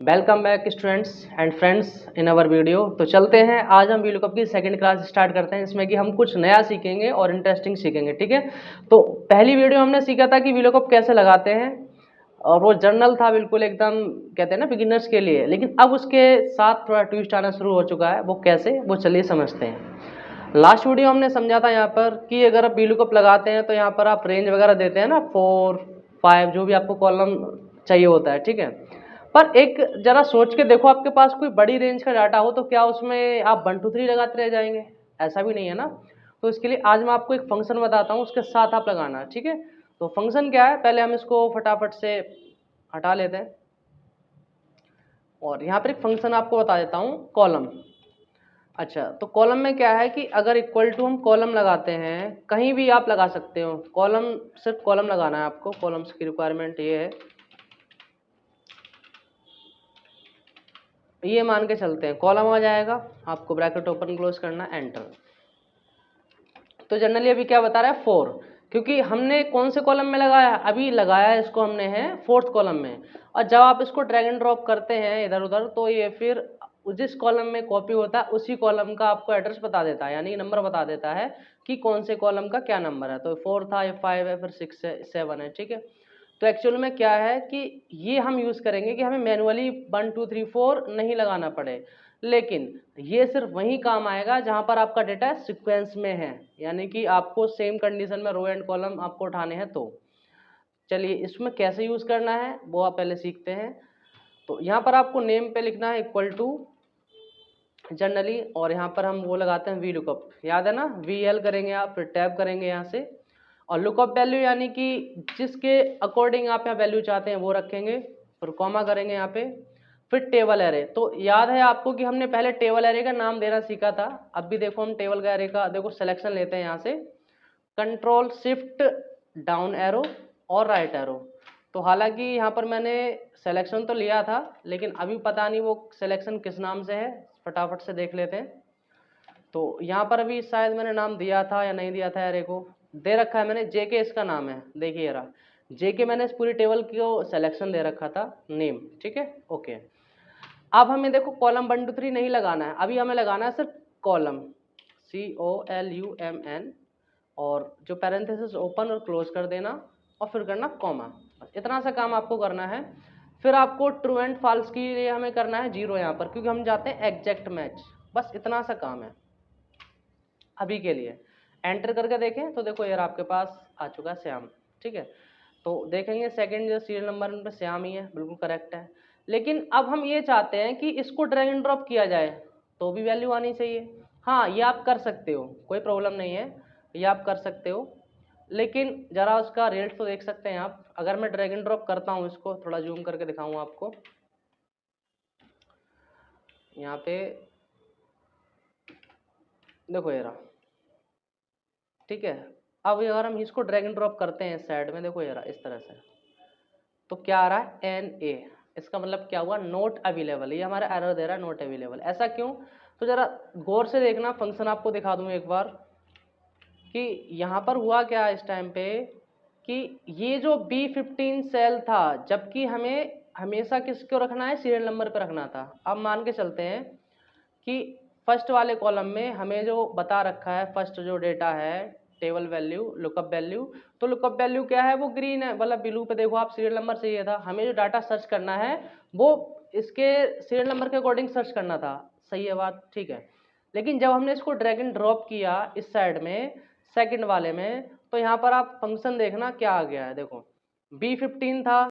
Welcome back students and friends in our video. तो चलते हैं, आज हम वीलुकअप की सेकंड क्लास स्टार्ट करते हैं। इसमें कि हम कुछ नया सीखेंगे और इंटरेस्टिंग सीखेंगे, ठीक है। तो पहली वीडियो हमने सीखा था कि वीलुकअप कैसे लगाते हैं, और वो जर्नल था बिल्कुल एकदम, कहते हैं ना, बिगिनर्स के लिए। लेकिन अब उसके साथ थोड़ा ट्विस्ट आना शुरू हो चुका है। वो कैसे, वो चलिए समझते हैं। लास्ट वीडियो हमने समझा था यहाँ पर कि अगर आप वीलुकअप लगाते हैं तो यहाँ पर आप रेंज वगैरह देते हैं ना, 4, 5 जो भी आपको कॉलम चाहिए होता है, ठीक है। पर एक जरा सोच के देखो, आपके पास कोई बड़ी रेंज का डाटा हो तो क्या उसमें आप 1 2 3 लगाते रह जाएंगे? ऐसा भी नहीं है ना। तो इसके लिए आज मैं आपको एक फंक्शन बताता हूँ, उसके साथ आप लगाना, ठीक है। तो फंक्शन क्या है, पहले हम इसको फटाफट से हटा लेते हैं। और यहाँ पर एक फंक्शन आपको बता देता हूँ, कॉलम। अच्छा, तो कॉलम में क्या है कि अगर इक्वल टू हम कॉलम लगाते हैं, कहीं भी आप लगा सकते हो कॉलम, सिर्फ कॉलम लगाना है आपको। कॉलम्स की रिक्वायरमेंट ये है, ये मान के चलते हैं कॉलम आ जाएगा, आपको ब्रैकेट ओपन क्लोज करना, एंटर। तो जनरली अभी क्या बता रहा है, 4, क्योंकि हमने कौन से कॉलम में लगाया, अभी लगाया इसको हमने है 4th कॉलम में। और जब आप इसको ड्रैग एंड ड्रॉप करते हैं इधर उधर, तो ये फिर जिस कॉलम में कॉपी होता है उसी कॉलम का आपको एड्रेस बता देता है, यानी नंबर बता देता है कि कौन से कॉलम का क्या नंबर है। तो 4 था, ये 5 है, फिर 6 है, 7 है, ठीक है। तो एक्चुअल में क्या है कि ये हम यूज़ करेंगे कि हमें मैनुअली 1 2 3 4 नहीं लगाना पड़े, लेकिन ये सिर्फ वहीं काम आएगा जहां पर आपका डेटा सीक्वेंस में है, यानी कि आपको सेम कंडीशन में रो एंड कॉलम आपको उठाने हैं। तो चलिए इसमें कैसे यूज़ करना है वो आप पहले सीखते हैं। तो यहाँ पर आपको नेम पे लिखना है इक्वल टू जनरली, और यहाँ पर हम वो लगाते हैं वी लुकअप, याद है ना, वी एल करेंगे आप, फिर टैब करेंगे यहाँ से, और लुकअप वैल्यू यानी कि जिसके अकॉर्डिंग आप यहाँ वैल्यू चाहते हैं वो रखेंगे, फिर कॉमा करेंगे यहाँ पे, फिर टेबल एरे। तो याद है आपको कि हमने पहले टेबल एरे का नाम देना सीखा था। अब भी देखो हम टेबल का एरे का देखो सिलेक्शन लेते हैं यहाँ से, कंट्रोल शिफ्ट डाउन एरो और राइट एरो। तो हालांकि यहाँ पर मैंने सिलेक्शन तो लिया था, लेकिन अभी पता नहीं वो सिलेक्शन किस नाम से है, फटाफट से देख लेते हैं। तो यहाँ पर अभी शायद मैंने नाम दिया था या नहीं दिया था, एरे को दे रखा है मैंने, जेके इसका नाम है, देखिए रहा जेके। मैंने इस पूरी टेबल को सिलेक्शन दे रखा था, नेम, ठीक है, ओके। अब हमें देखो कॉलम 1 2 3 नहीं लगाना है, अभी हमें लगाना है सिर्फ कॉलम, COLUMN, और जो पैरेंथेसिस ओपन और क्लोज कर देना, और फिर करना कॉमा। इतना सा काम आपको करना है। फिर आपको ट्रू एंड फॉल्स के लिए हमें करना है 0 यहाँ पर, क्योंकि हम जाते हैं एग्जैक्ट मैच। बस इतना सा काम है अभी के लिए। एंटर करके देखें तो देखो यार आपके पास आ चुका है श्याम, ठीक है। तो देखेंगे सेकंड जो सीरियल नंबर पे श्याम ही है, बिल्कुल करेक्ट है। लेकिन अब हम ये चाहते हैं कि इसको ड्रैग एंड ड्रॉप किया जाए, तो भी वैल्यू आनी चाहिए। हाँ, ये आप कर सकते हो, कोई प्रॉब्लम नहीं है, ये आप कर सकते हो। लेकिन जरा उसका रेट तो देख सकते हैं आप। अगर मैं ड्रैग एंड ड्रॉप करता हूँ, इसको थोड़ा जूम करके दिखाऊँ आपको, यहाँ पे देखो ये रहा, ठीक है। अब अगर हम इसको ड्रैग एंड ड्रॉप करते हैं साइड में, देखो ये रहा इस तरह से, तो क्या आ रहा है, NA। इसका मतलब क्या हुआ, नोट अवेलेबल। ये हमारा एरर दे रहा है, नोट अवेलेबल। ऐसा क्यों? तो जरा गौर से देखना, फंक्शन आपको दिखा दूं एक बार कि यहाँ पर हुआ क्या इस टाइम पे, कि ये जो B15 सेल था, जबकि हमें हमेशा किसको रखना है, सीरियल नंबर पे रखना था। अब मान के चलते हैं कि फर्स्ट वाले कॉलम में हमें जो बता रखा है, फर्स्ट जो डेटा है, टेबल वैल्यू, लुकअप वैल्यू, तो लुकअप वैल्यू क्या है, वो ग्रीन है, मतलब ब्लू पे देखो आप, सीरियल नंबर चाहिए था। हमें जो डाटा सर्च करना है वो इसके सीरियल नंबर के अकॉर्डिंग सर्च करना था, सही है बात, ठीक है। लेकिन जब हमने इसको ड्रैग एंड ड्रॉप किया इस साइड में, सेकंड वाले में, तो यहाँ पर आप फंक्शन देखना क्या आ गया है, देखो B15 था,